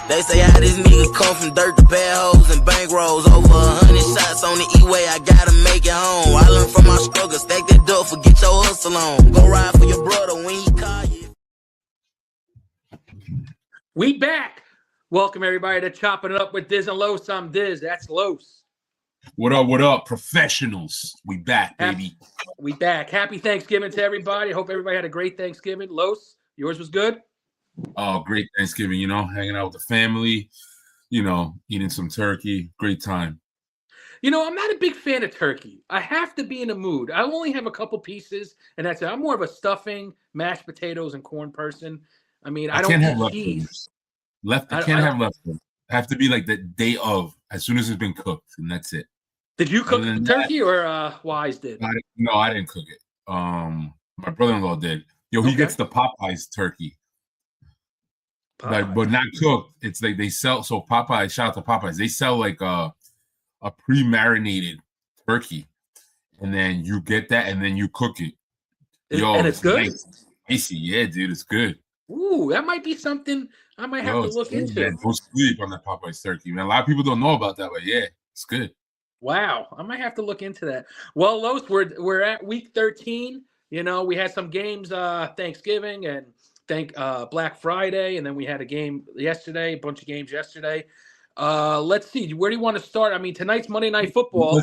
They say how this nigga come from dirt to bad hoes and bankrolls. Over 100 shots on the E-way, I gotta make it home. I learned from my struggle, stack that dough, forget your hustle on. Go ride for your brother when he call you. We back. Welcome everybody to Chopping It Up with Diz and Los. I'm Diz. That's Los. What up? What up? Professionals. We back, baby. We back. Happy Thanksgiving to everybody. Hope everybody had a great Thanksgiving. Los, yours was good? Oh, great Thanksgiving, hanging out with the family, eating some turkey. Great time. I'm not a big fan of turkey. I have to be in a mood. I only have a couple pieces, and that's it. I'm more of a stuffing, mashed potatoes, and corn person. I mean, I don't can't have eat leftovers. cheese. I can't have leftovers. I have to be like the day of, as soon as it's been cooked, and that's it. Did you cook the turkey or Wise did? No, I didn't cook it. My brother-in-law did. He gets the Popeyes turkey. But not cooked. It's like they sell. So Popeyes, shout out to Popeyes. They sell like a pre-marinated turkey, and then you get that, and then you cook it. And it's good. Nice. Spicy, yeah, dude, it's good. Ooh, that might be something I might have to look into. Man. Don't sleep on that Popeyes turkey, man. A lot of people don't know about that, but yeah, it's good. Wow, I might have to look into that. Well, Los, we're at week 13. We had some games Thanksgiving and Black Friday, and then we had a game yesterday, a bunch of games yesterday. Let's see, where do you want to start? I mean, tonight's Monday Night Football.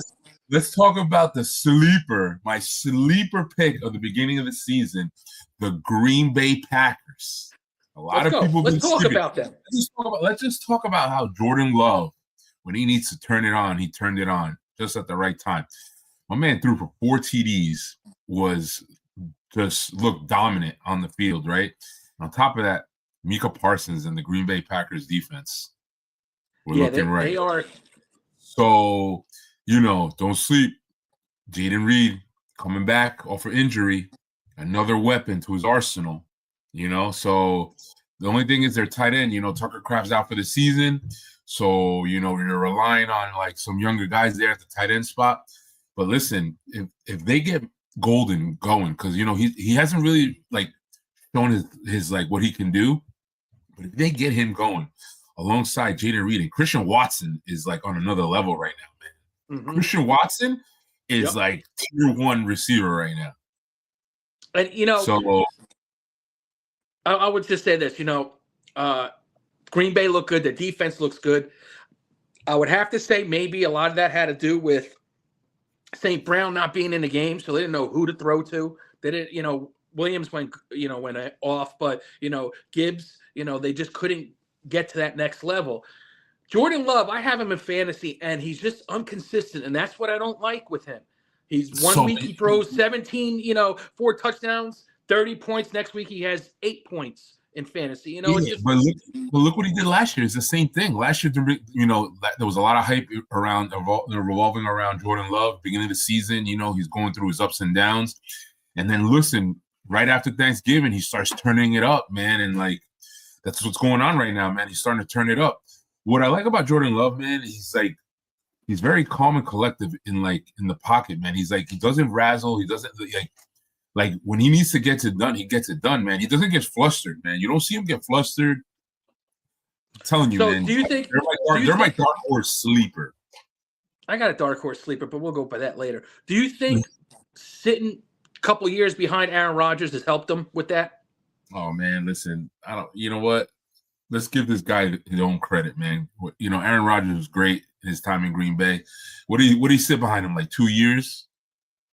Let's talk about my sleeper pick of the beginning of the season, the Green Bay Packers. Let's talk about them. Let's just talk about how Jordan Love, when he needs to turn it on, he turned it on just at the right time. My man threw for 4 TDs, just looked dominant on the field, right? And on top of that, Micah Parsons and the Green Bay Packers defense were looking right. They are. So, don't sleep. Jaden Reed coming back off of injury, another weapon to his arsenal, So the only thing is their tight end, Tucker Kraft's out for the season. So, you're relying on like some younger guys there at the tight end spot. But listen, if they get Golden going, because he hasn't really like shown his like what he can do, but if they get him going alongside Jaden Reed, and Christian Watson is like on another level right now, man. Mm-hmm. Christian Watson is like tier 1 receiver right now. And so I would just say this, Green Bay looked good, the defense looks good. I would have to say maybe a lot of that had to do with St. Brown not being in the game, so they didn't know who to throw to. They didn't, Williams went off, but Gibbs, they just couldn't get to that next level. Jordan Love, I have him in fantasy, and he's just inconsistent, and that's what I don't like with him. He's one week he throws 17, 4 touchdowns, 30 points. Next week he has 8 points in fantasy. But look what he did last year. It's the same thing. Last year, there was a lot of hype revolving around Jordan Love. Beginning of the season, he's going through his ups and downs. And then listen, right after Thanksgiving, he starts turning it up, man. And like, that's what's going on right now, man. He's starting to turn it up. What I like about Jordan Love, man, he's very calm and collective in the pocket, man. He doesn't razzle. He doesn't like when he needs to get it done, he gets it done, man. He doesn't get flustered, man. You don't see him get flustered. I'm telling you, man. Do you think they're my dark horse sleeper? I got a dark horse sleeper, but we'll go by that later. Do you think sitting a couple of years behind Aaron Rodgers has helped him with that? Oh man, listen, I don't. You know what? Let's give this guy his own credit, man. Aaron Rodgers was great in his time in Green Bay. What do you sit behind him, like 2 years?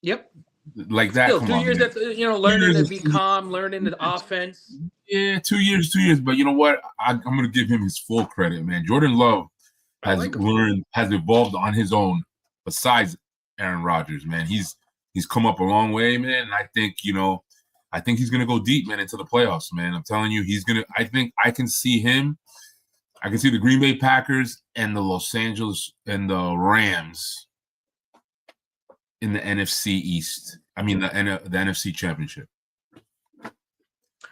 Yep. Like that. Still, 2 years. That's learning to be calm, learning the offense. Yeah, 2 years. But you know what? I'm going to give him his full credit, man. Jordan Love has evolved on his own. Besides Aaron Rodgers, man, he's come up a long way, man. And I think he's going to go deep, man, into the playoffs, man. I'm telling you, I think I can see him. I can see the Green Bay Packers and the Los Angeles and the Rams in the NFC East. I mean, the NFC Championship.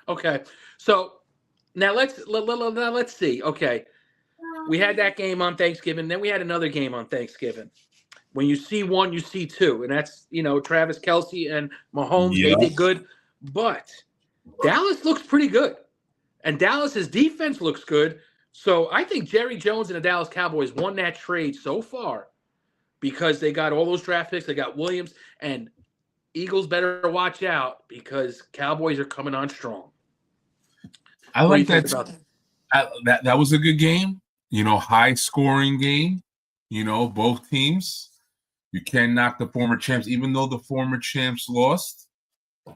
Okay, so now let's see. Okay, we had that game on Thanksgiving. Then we had another game on Thanksgiving. When you see one, you see two, and that's Travis Kelce and Mahomes. Yep. They did good, but Dallas looks pretty good, and Dallas's defense looks good. So I think Jerry Jones and the Dallas Cowboys won that trade so far because they got all those draft picks. They got Williams, and Eagles better watch out because Cowboys are coming on strong. I like that. That was a good game. High scoring game. Both teams. You can't knock the former champs, even though the former champs lost.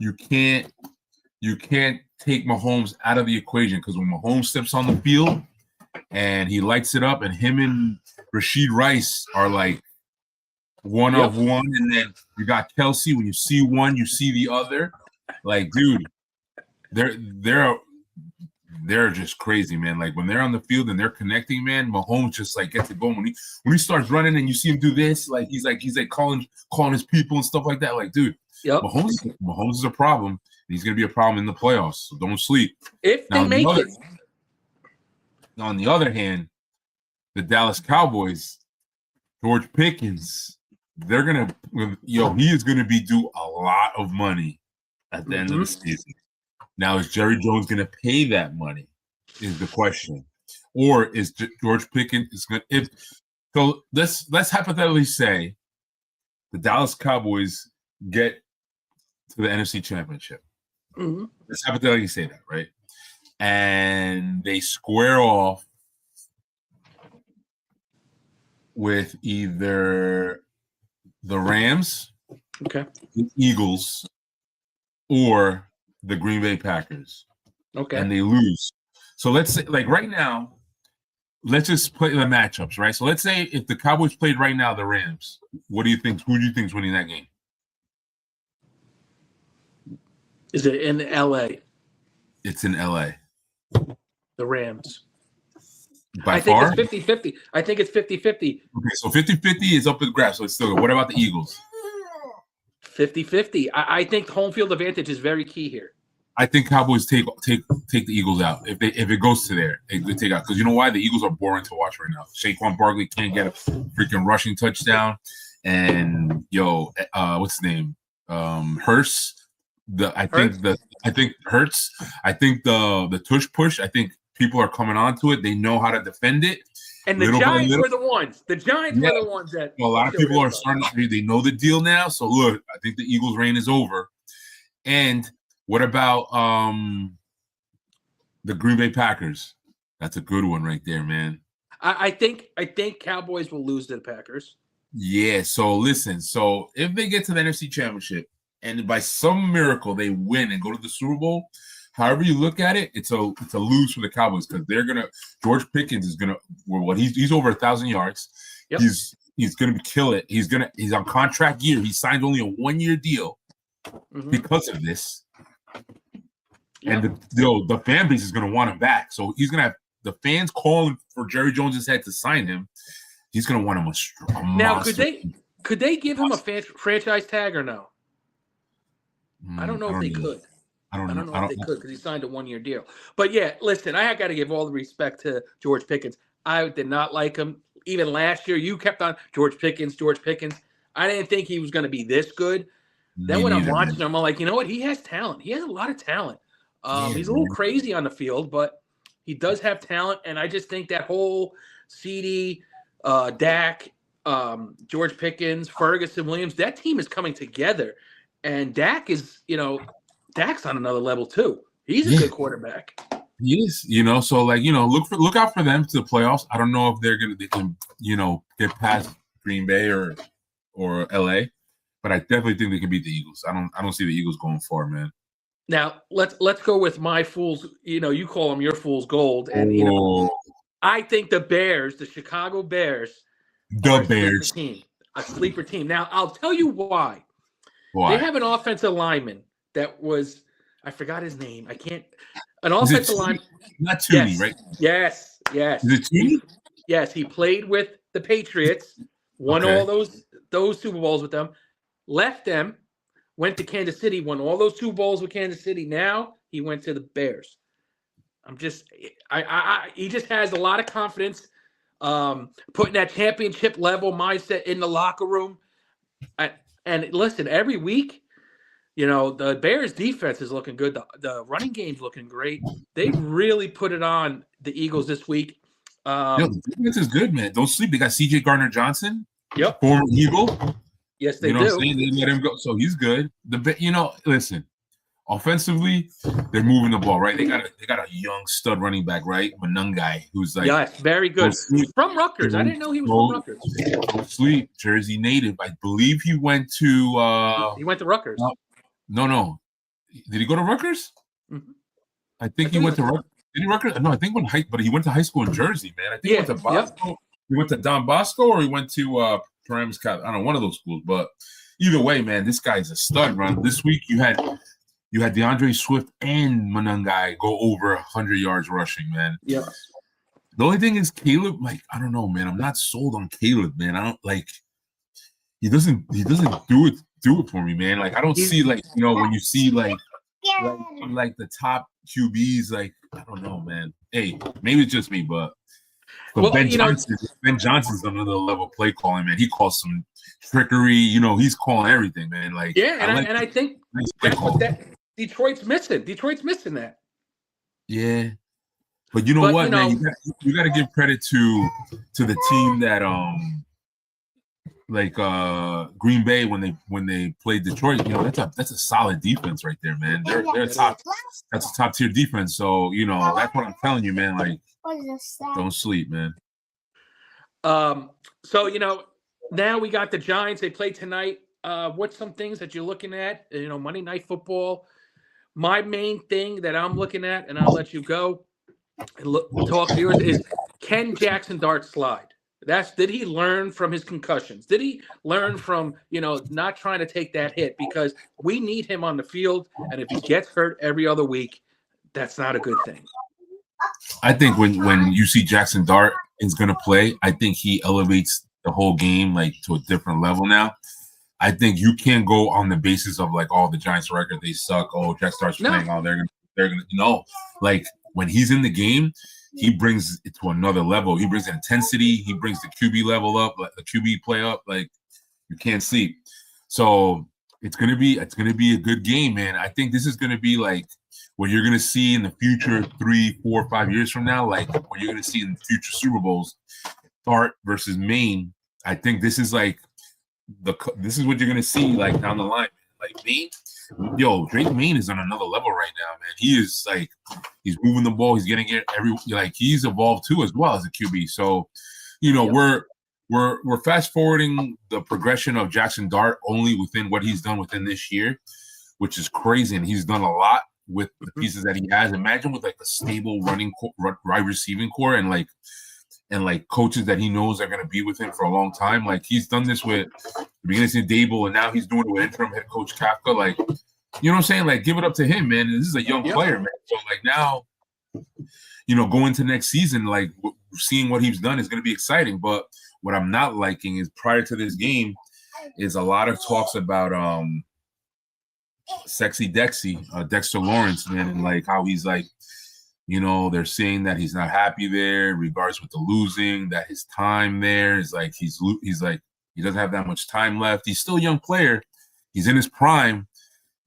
You can't take Mahomes out of the equation, because when Mahomes steps on the field and he lights it up, and him and Rashid Rice are like one of one, and then you got Kelsey. When you see one, you see the other. Like, dude, they're just crazy, man. Like, when they're on the field and they're connecting, man, Mahomes just like gets it going. When he starts running and you see him do this, like he's calling his people and stuff like that. Like, dude, Mahomes is a problem. He's going to be a problem in the playoffs, so don't sleep. If they make it. On the other hand, the Dallas Cowboys, George Pickens, he is going to be due a lot of money at the end of the season. Now, is Jerry Jones going to pay that money? Is the question, or is George Pickens going? So let's hypothetically say the Dallas Cowboys get to the NFC Championship. Mm-hmm. Let's hypothetically say that, right? And they square off with either the Rams, the Eagles, or the Green Bay Packers. Okay. And they lose. So let's say, like, right now, let's just play the matchups, right? So let's say if the Cowboys played right now the Rams, what do you think? Who do you think is winning that game? Is it in LA? It's in LA. The Rams. By I think far? it's 50-50. I think it's 50-50. Okay, so 50-50 is up for the grabs. So it's still good. What about the Eagles? 50-50. I think home field advantage is very key here. I think Cowboys take the Eagles out. If it goes to there, they take out. Because you know why? The Eagles are boring to watch right now. Saquon Barkley can't get a freaking rushing touchdown. And what's his name? Hurts. I think Hurts. I think the tush push. I think people are coming onto it. They know how to defend it. And the Giants were the ones. The Giants were the ones that. Well, a lot of people are starting to. They know the deal now. So look, I think the Eagles' reign is over. And what about the Green Bay Packers? That's a good one right there, man. I think Cowboys will lose to the Packers. Yeah. So listen. So if they get to the NFC Championship and by some miracle they win and go to the Super Bowl, however you look at it, it's a lose for the Cowboys, because George Pickens is gonna he's over 1,000 yards. Yep. He's gonna kill it. He's on contract year. He signed only a 1-year deal because of this. Yep. And the fan base is gonna want him back. So he's gonna have the fans calling for Jerry Jones's head to sign him. He's gonna want him a now, could they give him a franchise tag or no? I don't know if they could. I don't know if they could, because he signed a 1-year deal. But yeah, listen, I got to give all the respect to George Pickens. I did not like him. Even last year, you kept on George Pickens. I didn't think he was going to be this good. Then when I'm watching him, I'm like, you know what? He has talent. He has a lot of talent. He's a little crazy on the field, but he does have talent. And I just think that whole CD, Dak, George Pickens, Ferguson, Williams, that team is coming together. And Dak is, Dak's on another level too. He's a good quarterback. He is, so look out for them to the playoffs. I don't know if they can, get past Green Bay or LA, but I definitely think they can beat the Eagles. I don't see the Eagles going far, man. Now let's go with my fool's. You call them your fool's gold, and I think the Bears, the Chicago Bears, a sleeper team. Now I'll tell you why. They have an offensive lineman that was, I forgot his name. An offensive lineman. Not Tooney, right? Yes. Is it Tooney? Yes, he played with the Patriots, won all those Super Bowls with them, left them, went to Kansas City, won all those Super Bowls with Kansas City. Now he went to the Bears. He just has a lot of confidence, putting that championship level mindset in the locker room. And listen, every week, the Bears defense is looking good. The running game's looking great. They really put it on the Eagles this week. The defense is good, man. Don't sleep. They got C.J. Gardner-Johnson. Yep. Former Eagle. Yes, they you know do. What I'm saying? They let him go, so he's good. Listen. Offensively, they're moving the ball, right? They got a young stud running back, right? Manungai, who's like very good. From Rutgers. I didn't know he was from Rutgers. Don't sleep, Jersey native. I believe he went to he went to Rutgers. No. Did he go to Rutgers? Mm-hmm. I think he went to Rutgers. Did he Rutgers? No, I think but he went to high school in Jersey, man. I think he went to Bosco. Yep. He went to Don Bosco or he went to Paramus Catholic. I don't know, one of those schools. But either way, man, this guy's a stud, run. This week you had DeAndre Swift and Manungai go over 100 yards rushing, man. Yeah. The only thing is Caleb, like, I don't know, man. I'm not sold on Caleb, man. I don't like he doesn't do it for me, man. Like I don't see when you see like the top QBs, like I don't know, man. Hey, maybe it's just me, but Ben Johnson's another level play calling, man. He calls some trickery, he's calling everything, man. Like I think that's what Detroit's missing. Detroit's missing that. Yeah. But you know what, man? You got to give credit to the team that Green Bay when they played Detroit. That's a solid defense right there, man. They're top. That's a top tier defense. So that's what I'm telling you, man. Like, don't sleep, man. So now we got the Giants. They play tonight. What's some things that you're looking at? Monday Night Football. My main thing that I'm looking at, and I'll let you go and talk to yours, is can Jackson Dart slide? Did he learn from his concussions? Did he learn from, not trying to take that hit? Because we need him on the field, and if he gets hurt every other week, that's not a good thing. I think when you see Jackson Dart is going to play, I think he elevates the whole game like to a different level now. I think you can't go on the basis of like, the Giants record, they suck. Oh, Jackson Dart's playing. Oh, they're gonna like when he's in the game, he brings it to another level. He brings intensity. He brings the QB level up, like the QB play up. Like you can't sleep. So it's gonna be a good game, man. I think this is gonna be like what you're gonna see in the future, 3, 4, 5 years from now, like what you're gonna see in future Super Bowls. Dart versus Maine. I think this is like this is what you're gonna see like down the line. Like Maine, Drake Maine is on another level right now, man. He is like he's moving the ball, he's getting it he's evolved too as well as a QB. So, we're fast forwarding the progression of Jackson Dart only within what he's done within this year, which is crazy, and he's done a lot with the pieces that he has. Imagine with like a stable wide receiving core and coaches that he knows are going to be with him for a long time. Like he's done this with the beginning of Dable, and now he's doing it with interim head coach Kafka. Like, you know what I'm saying? Like, give it up to him, man. This is a young player, man. So like now, going to next season, like seeing what he's done is going to be exciting. But what I'm not liking is prior to this game is a lot of talks about Sexy Dexy, Dexter Lawrence, man, and like how he's like, they're saying that he's not happy there in regards with the losing, that his time there is like he's like he doesn't have that much time left. He's still a young player. He's in his prime,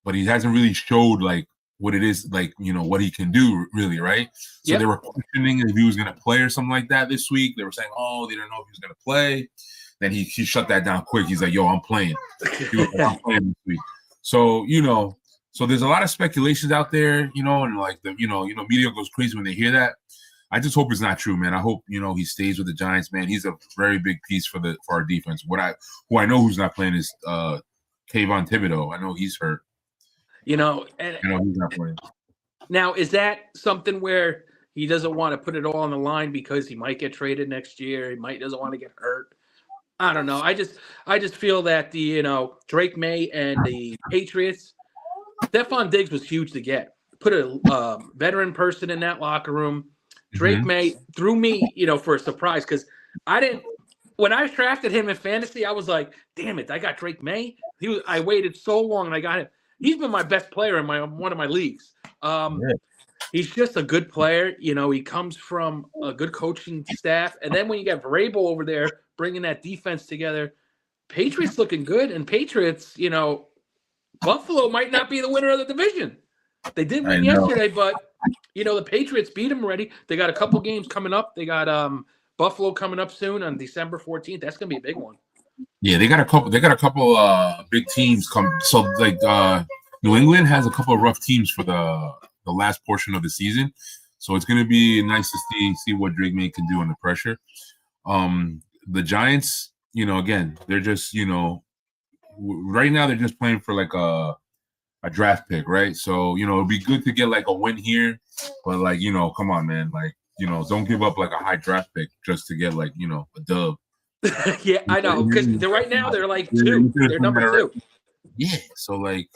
but he hasn't really showed like what it is, like, what he can do really, right? So they were questioning if he was going to play or something like that this week. They were saying, they don't know if he was going to play. Then he shut that down quick. He's like, I'm playing. He was like, I'm playing this week. So, so there's a lot of speculations out there, and like the, media goes crazy when they hear that. I just hope it's not true, man. I hope, he stays with the Giants, man. He's a very big piece for our defense. Who I know who's not playing is Kayvon Thibodeau. I know he's hurt. And I know he's not playing. Now, is that something where he doesn't want to put it all on the line because he might get traded next year? He doesn't want to get hurt. I don't know. I just feel that the Drake May and the Patriots, Stephon Diggs was huge to get. Put a veteran person in that locker room. Drake May threw me, for a surprise because when I drafted him in fantasy, I was like, damn it, I got Drake May. I waited so long and I got him. He's been my best player in one of my leagues. He's just a good player. He comes from a good coaching staff. And then when you got Vrabel over there bringing that defense together, Patriots looking good. And Patriots, Buffalo might not be the winner of the division. They did win yesterday, but the Patriots beat them already. They got a couple games coming up. They got Buffalo coming up soon on December 14th. That's gonna be a big one. Yeah, they got a couple big teams come. So like New England has a couple of rough teams for the last portion of the season. So it's gonna be nice to see what Drake May can do under pressure. The Giants, again, they're just, right now they're just playing for like a draft pick, right? So, it'd be good to get like a win here, but like, come on, man, like, don't give up like a high draft pick just to get like, a dub. Yeah, I know, because right now they're like 2. They're number 2. Yeah, so like,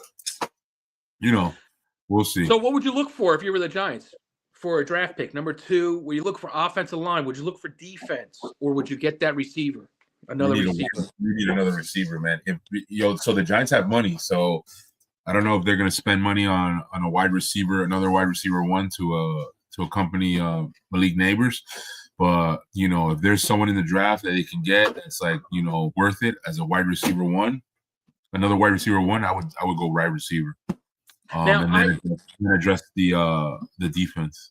we'll see. So what would you look for if you were the Giants for a draft pick? Number 2, would you look for offensive line? Would you look for defense? Or would you get that receiver? Another receiver. You need another receiver, man. So the Giants have money, so I don't know if they're going to spend money on a wide receiver, another wide receiver 1 to accompany Malik Neighbors. But, if there's someone in the draft that they can get that's like, worth it as a wide receiver 1, another wide receiver 1, I would go wide receiver. And then address the defense.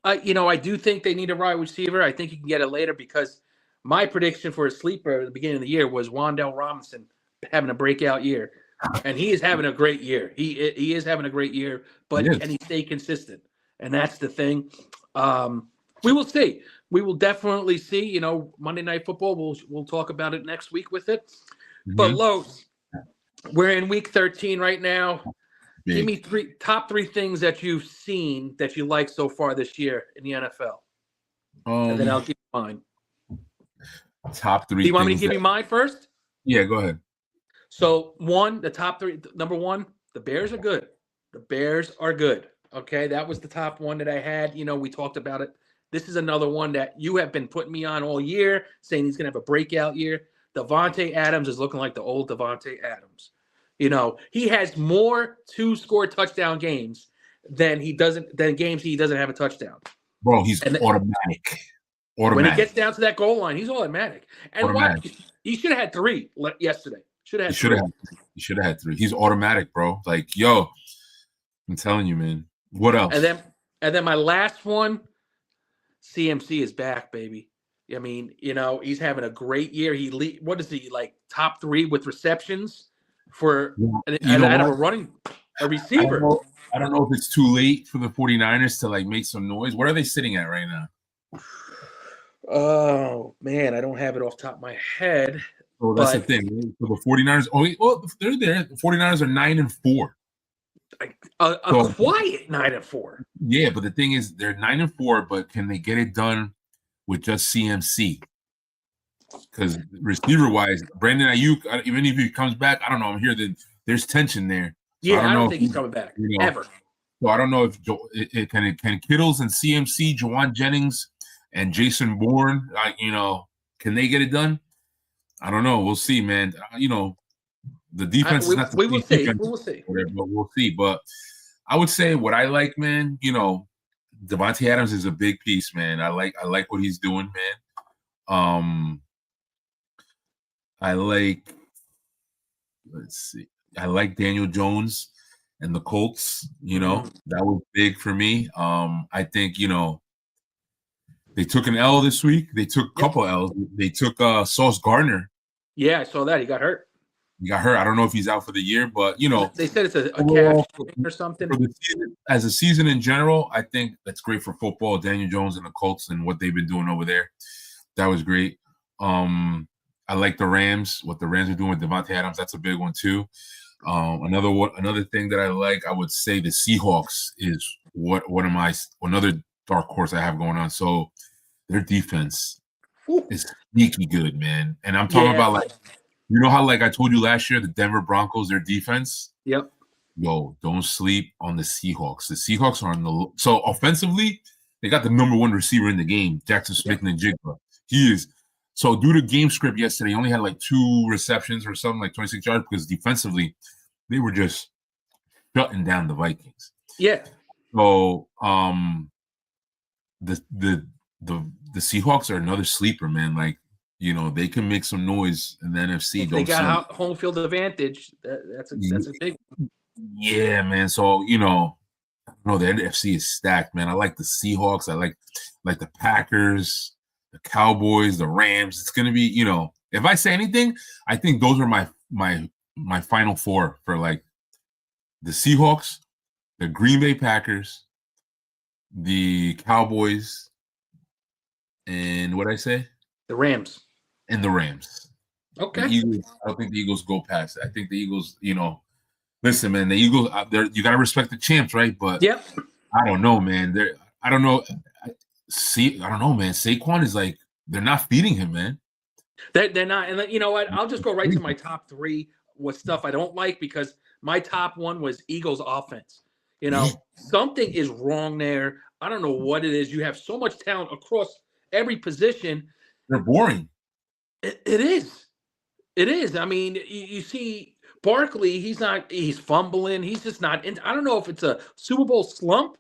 I do think they need a wide receiver. I think you can get it later because my prediction for a sleeper at the beginning of the year was Wan'Dale Robinson having a breakout year. And he is having a great year. He is having a great year, but can he stay consistent? And that's the thing. We will see. We will definitely see. Monday Night Football. We'll talk about it next week with it. Mm-hmm. But Los, we're in week 13 right now. Big. Give me top three things that you've seen that you like so far this year in the NFL, and then I'll give you mine. Top 3. Do you want me to give you mine first? Yeah, go ahead. So the top 3. Number 1, the Bears are good. The Bears are good. Okay, that was the top one that I had. We talked about it. This is another one that you have been putting me on all year, saying he's going to have a breakout year. Davante Adams is looking like the old Davante Adams. He has more 2-score touchdown games than games he doesn't have a touchdown. Bro, he's automatic. When he gets down to that goal line, he's automatic. And he should have had 3 yesterday. He should have had 3. He's automatic, bro. Like, yo, I'm telling you, man. What else? And then my last one, CMC is back, baby. I mean, he's having a great year. What is he, like top 3 with receptions for a receiver? I don't know if it's too late for the 49ers to like make some noise. What are they sitting at right now? Oh man, I don't have it off the top of my head. Oh, that's the thing. So the 49ers, they're there. The 49ers are 9-4. Quiet 9-4. Yeah, but the thing is, they're 9-4, but can they get it done with just CMC? Because receiver-wise, Brandon Ayuk, even if he comes back, I don't know. I'm here that there's tension there. So yeah, I don't think he's coming back ever. So I don't know if can Kittles and CMC, Jawan Jennings, and Jason Bourne, can they get it done? I don't know. We'll see, man. The defense is not the we will see. We will see. But we'll see. But I would say what I like, man, Davante Adams is a big piece, man. I like what he's doing, man. I like Daniel Jones and the Colts. That was big for me. I think, they took an L this week. They took a couple L's. They took Sauce Gardner. Yeah, I saw that. He got hurt. I don't know if he's out for the year, but they said it's a calf or something. For the season, as a season in general, I think that's great for football. Daniel Jones and the Colts and what they've been doing over there, that was great. I like the Rams. What the Rams are doing with Davante Adams, that's a big one too. Another thing that I like, I would say the Seahawks is another dark horse I have going on. So their defense is sneaky good, man. And I'm talking about like. How, like I told you last year, the Denver Broncos, their defense? Yep. Yo, don't sleep on the Seahawks. The Seahawks are so offensively, they got the number 1 receiver in the game, Jackson Smith-Njigba. He is. So due to game script yesterday, he only had like 2 receptions or something, like 26 yards, because defensively, they were just shutting down the Vikings. Yeah. So the Seahawks are another sleeper, man. Like, they can make some noise in the NFC. They got home field advantage. That's a big one. Yeah, man. So, No, the NFC is stacked, man. I like the Seahawks. I like the Packers, the Cowboys, the Rams. It's gonna be, if I say anything, I think those are my final four for like the Seahawks, the Green Bay Packers, the Cowboys, and what I say? The Rams. And the Rams. Okay. The Eagles, I don't think the Eagles go past it. I think the Eagles, listen, man, the Eagles, you got to respect the champs, right? But yep. I don't know, man. I don't know. I don't know, man. Saquon is like, they're not feeding him, man. They're not. And you know what? I'll just go right to my top three with stuff I don't like, because my top one was Eagles offense. Something is wrong there. I don't know what it is. You have so much talent across every position. They're boring. It is. It is. I mean, you see Barkley, he's fumbling. He's just not in. I don't know if it's a Super Bowl slump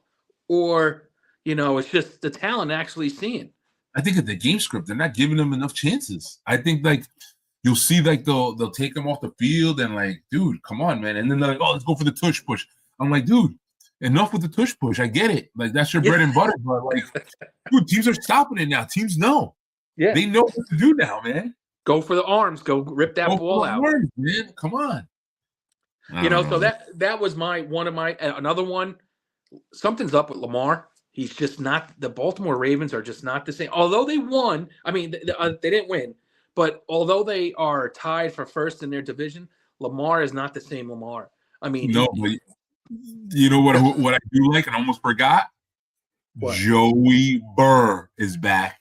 or, it's just the talent actually seeing. I think at the game script, they're not giving them enough chances. I think like you'll see like they'll take them off the field and like, dude, come on, man. And then they're like, oh, let's go for the tush push. I'm like, dude, enough with the tush push. I get it. Like that's your bread and butter. But like, dude, teams are stopping it now. Teams know. Yeah. They know what to do now, man. Go for the arms. Go rip that ball out. Arms, man. Come on. So that was another one. Something's up with Lamar. He's just not. The Baltimore Ravens are just not the same. Although they won, I mean, they didn't win, but although they are tied for first in their division, Lamar is not the same Lamar. I mean, no, but you know what I do like, and I almost forgot. What? Joey Burr is back.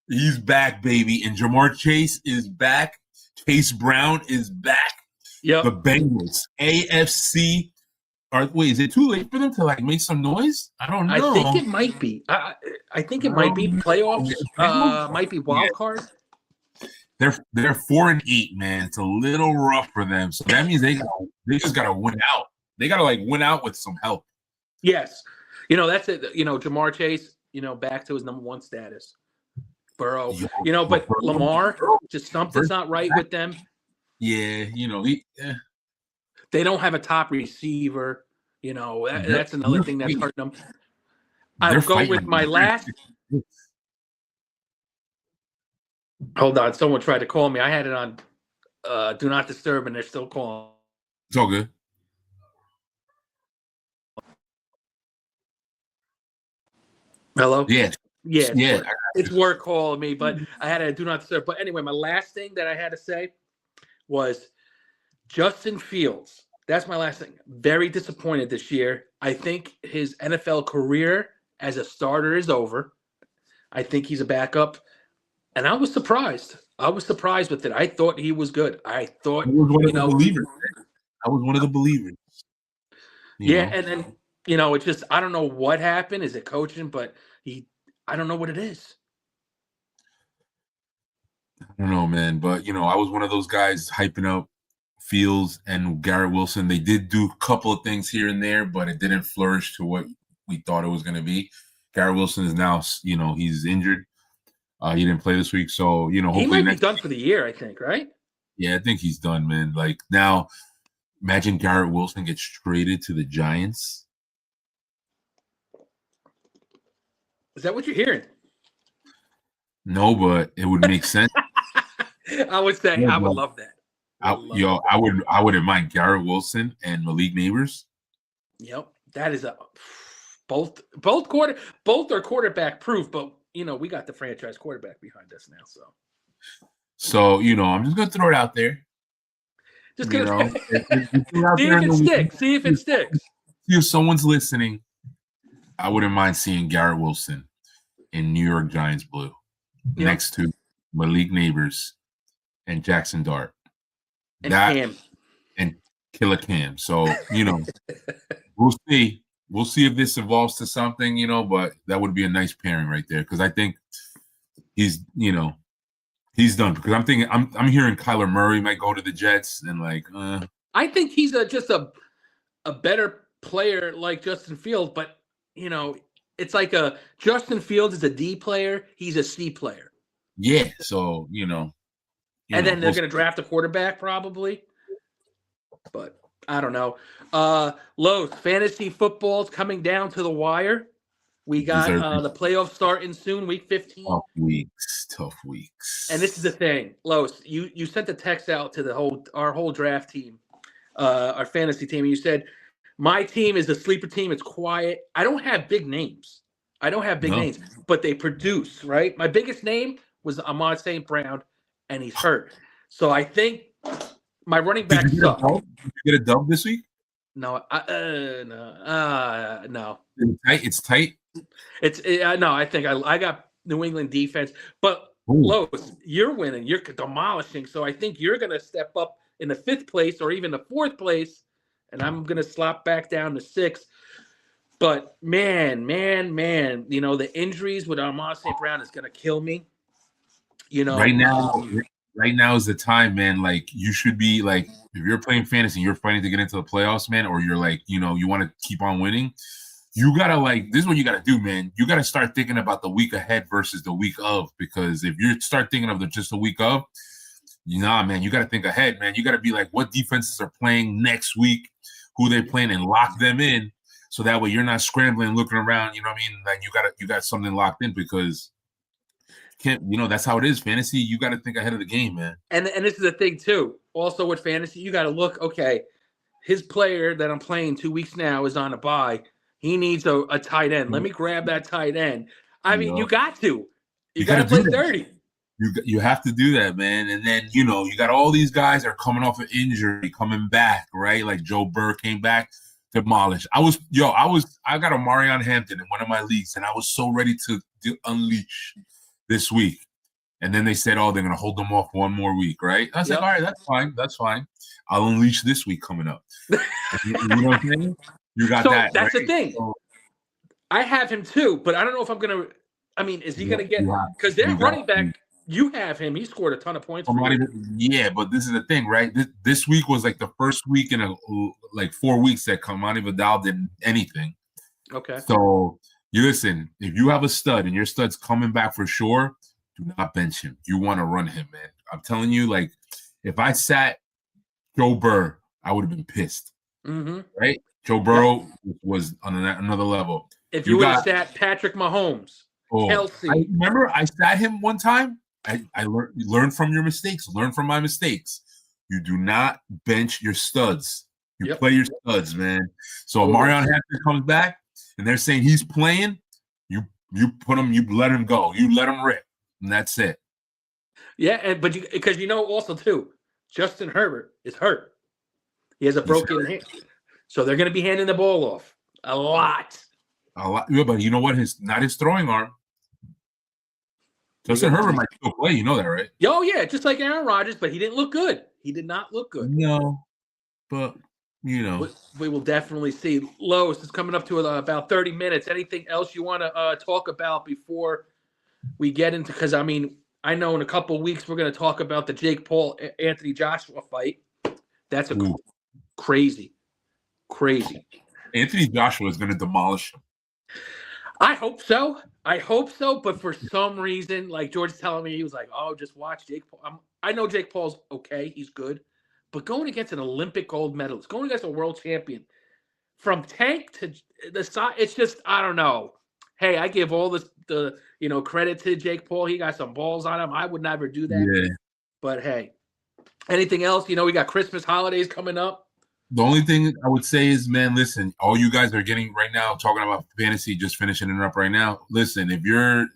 He's back, baby, and Jamar Chase is back. Chase Brown is back. Yep. The Bengals, AFC. Wait, is it too late for them to like make some noise? I don't know. I think it might be. I think it might be playoffs. Might be wild card. They're 4-8, man. It's a little rough for them. So that means they just gotta win out. They gotta like win out with some help. Yes, that's it. Jamar Chase. Back to his number one status. Burrow. But Lamar, just something's not right with them. Yeah, they don't have a top receiver. That's another thing that's hurting them. I'll go with my last. Hold on. Someone tried to call me. I had it on Do Not Disturb, and they're still calling. It's all good. Hello? Yeah. Yeah. It's work calling me, but I had a Do Not Disturb. But anyway, my last thing that I had to say was Justin Fields. That's my last thing. Very disappointed this year. I think his NFL career as a starter is over. I think he's a backup. And I was surprised. I was surprised with it. I thought he was good. I thought I was one of the believers. I was one of the believers. And then, it's just, I don't know what happened. Is it coaching? But I don't know what it is. I don't know, man. But, I was one of those guys hyping up Fields and Garrett Wilson. They did do a couple of things here and there, but it didn't flourish to what we thought it was going to be. Garrett Wilson is now, he's injured. He didn't play this week. So, hopefully he might be done for the year, I think, right? Yeah, I think he's done, man. Like now, imagine Garrett Wilson gets traded to the Giants. Is that what you're hearing? No, but it would make sense. I would say I would love that. I wouldn't mind Garrett Wilson and Malik Neighbors. Yep, that is both are quarterback proof, but we got the franchise quarterback behind us now. So I'm just gonna throw it out there. Just gonna see if it sticks. See if it sticks. See if someone's listening. I wouldn't mind seeing Garrett Wilson in New York Giants blue next to Malik Neighbors and Jackson Dart. And Cam. And Killer Cam. So, we'll see. We'll see if this evolves to something, but that would be a nice pairing right there. Because I think he's done. Because I'm thinking, I'm hearing Kyler Murray might go to the Jets and I think he's just a better player like Justin Fields, but it's like Justin Fields is a D player. He's a C player. Yeah. So, and then they're going to draft a quarterback probably. But I don't know. Los, fantasy football's coming down to the wire. We got the playoffs starting soon, week 15. Tough weeks. And this is the thing, Los, you sent the text out to our whole draft team, our fantasy team, and you said, my team is a sleeper team. It's quiet. I don't have big names. Names, but they produce, right? My biggest name was Ahmad St. Brown, and he's hurt. So I think my running back sucks. Did you get a dub this week? No, no. It's tight. No. I think I got New England defense, but Lowe's, you're winning. You're demolishing. So I think you're going to step up in the 5th place or even the 4th place, and I'm going to slop back down to 6th. But man, the injuries with Ahmad St. Brown is going to kill me. Right now is the time, man. Like, you should be like, if you're playing fantasy, you're fighting to get into the playoffs, man, or you're like, you want to keep on winning. You gotta this is what you gotta do, man. You gotta start thinking about the week ahead versus the week of, because if you start thinking of just the week of, man, you gotta think ahead, man. You gotta be like, what defenses are playing next week, who they're playing, and lock them in, so that way you're not scrambling, looking around. You know what I mean? Like, you got something locked in, because that's how it is. Fantasy, you got to think ahead of the game, man. And this is the thing too. Also with fantasy, you got to look. Okay, his player that I'm playing 2 weeks now is on a bye. He needs a tight end. Let me grab that tight end. I mean, you got to. You got to play dirty. You have to do that, man. And then you got all these guys that are coming off an injury, coming back, right? Like Joe Burr came back, demolished. I got a Marion Hampton in one of my leagues, and I was so ready to unleash this week. And then they said, they're going to hold them off one more week, right? I was like, all right, that's fine. I'll unleash this week coming up. You know what I'm saying? You got that. That's right? the thing. So, I have him too, but I don't know if I'm going to – I mean, is he going to get – because they're running back – you have him. He scored a ton of points. Yeah, but this is the thing, right? This week was like the first week in 4 weeks that Kamani Vidal did anything. Okay. So, you listen, if you have a stud and your stud's coming back for sure, do not bench him. You want to run him, man. I'm telling you, like, if I sat Joe Burr, I would have been pissed. Mm-hmm. Right? Joe Burrow was on another level. If you would have sat Patrick Mahomes, Kelsey. I remember I sat him one time. I learned from your mistakes. Learn from my mistakes. You do not bench your studs. You play your studs, man. So Marion Hampton comes back, and they're saying he's playing, you put him, you let him go. You let him rip, and that's it. Yeah, because also too, Justin Herbert is hurt. He has a broken hand. So they're going to be handing the ball off a lot. Yeah, but you know what? Not his throwing arm. Justin Herbert might still play. You know that, right? Oh, yeah, just like Aaron Rodgers, but he didn't look good. He did not look good. No, but we will definitely see. Lois is coming up to about 30 minutes. Anything else you want to talk about before we get into? Because I mean, I know in a couple of weeks we're going to talk about the Jake Paul Anthony Joshua fight. That's crazy. Anthony Joshua is going to demolish him. I hope so. But for some reason, like George's telling me, he was like, "Oh, just watch Jake Paul." I know Jake Paul's okay. He's good. But going against an Olympic gold medalist, going against a world champion, from tank to the side, it's just, I don't know. Hey, I give all the credit to Jake Paul. He got some balls on him. I would never do that. Yeah. But hey, anything else? We got Christmas holidays coming up. The only thing I would say is, man, listen, all you guys are getting right now, talking about fantasy, just finishing it up right now. Listen, if you're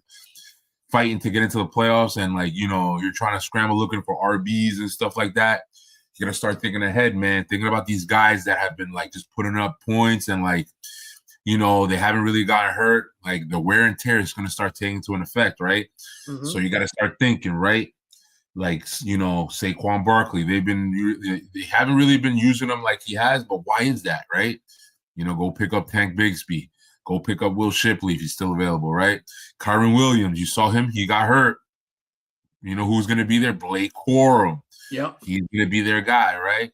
fighting to get into the playoffs and you're trying to scramble looking for RBs and stuff like that, you gotta start thinking ahead, man. Thinking about these guys that have been just putting up points and they haven't really gotten hurt. Like the wear and tear is gonna start taking into an effect, right? Mm-hmm. So you gotta start thinking, right? Like Saquon Barkley, they haven't really been using him like he has, but why is that, right? Go pick up Tank Bigsby, go pick up Will Shipley if he's still available, right? Kyron Williams, you saw him, he got hurt. Who's gonna be there? Blake Corum. Yeah, he's gonna be their guy, right?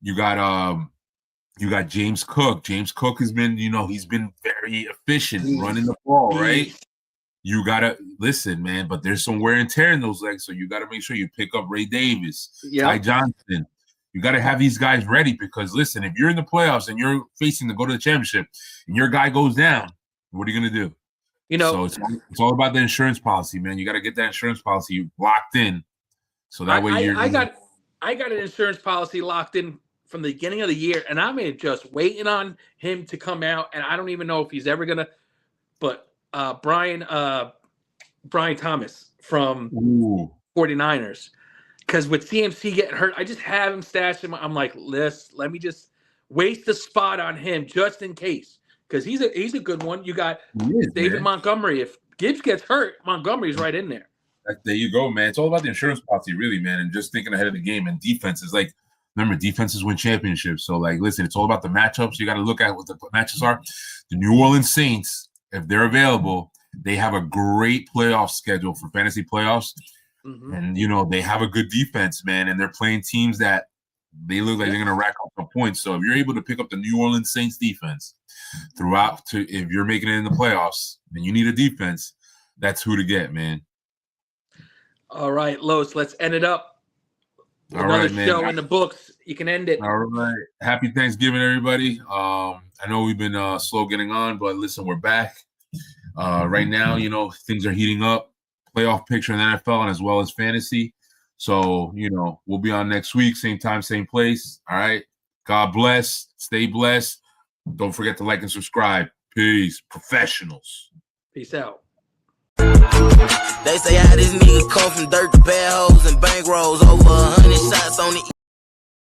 You got James Cook. James Cook has been, he's been very efficient running the ball, right? You gotta listen, man. But there's some wear and tear in those legs, so you gotta make sure you pick up Ray Davis, Ty Johnson. You got to have these guys ready because, listen, if you're in the playoffs and you're facing to go to the championship and your guy goes down, what are you going to do? You know, so it's all about the insurance policy, man. You got to get that insurance policy locked in, so that way I got an insurance policy locked in from the beginning of the year, and I'm just waiting on him to come out, and I don't even know if he's ever gonna. But Brian Thomas from 49ers, because with CMC getting hurt, I just have him stashed. I'm like, let me just waste the spot on him just in case. Because he's a good one. You got David Montgomery. If Gibbs gets hurt, Montgomery's right in there. There you go, man. It's all about the insurance policy, really, man, and just thinking ahead of the game. And defenses, like, remember, defenses win championships. So, like, listen, it's all about the matchups. You got to look at what the matchups are. The New Orleans Saints, if they're available, they have a great playoff schedule for fantasy playoffs. Mm-hmm. And, you know, they have a good defense, man, and they're playing teams that they look like they're going to rack up some points. So if you're able to pick up the New Orleans Saints defense if you're making it in the playoffs and you need a defense, that's who to get, man. All right, Los, let's end it up. Another show in the books. You can end it. All right. Happy Thanksgiving, everybody. I know we've been slow getting on, but listen, we're back. Right now, you know, things are heating up. Playoff picture in the NFL and as well as fantasy. So, you know, we'll be on next week, same time, same place. All right. God bless. Stay blessed. Don't forget to like and subscribe. Peace. Professionals. Peace out. They say how this nigga come from dirt to bad hoes and bankrolls over 100 shots on the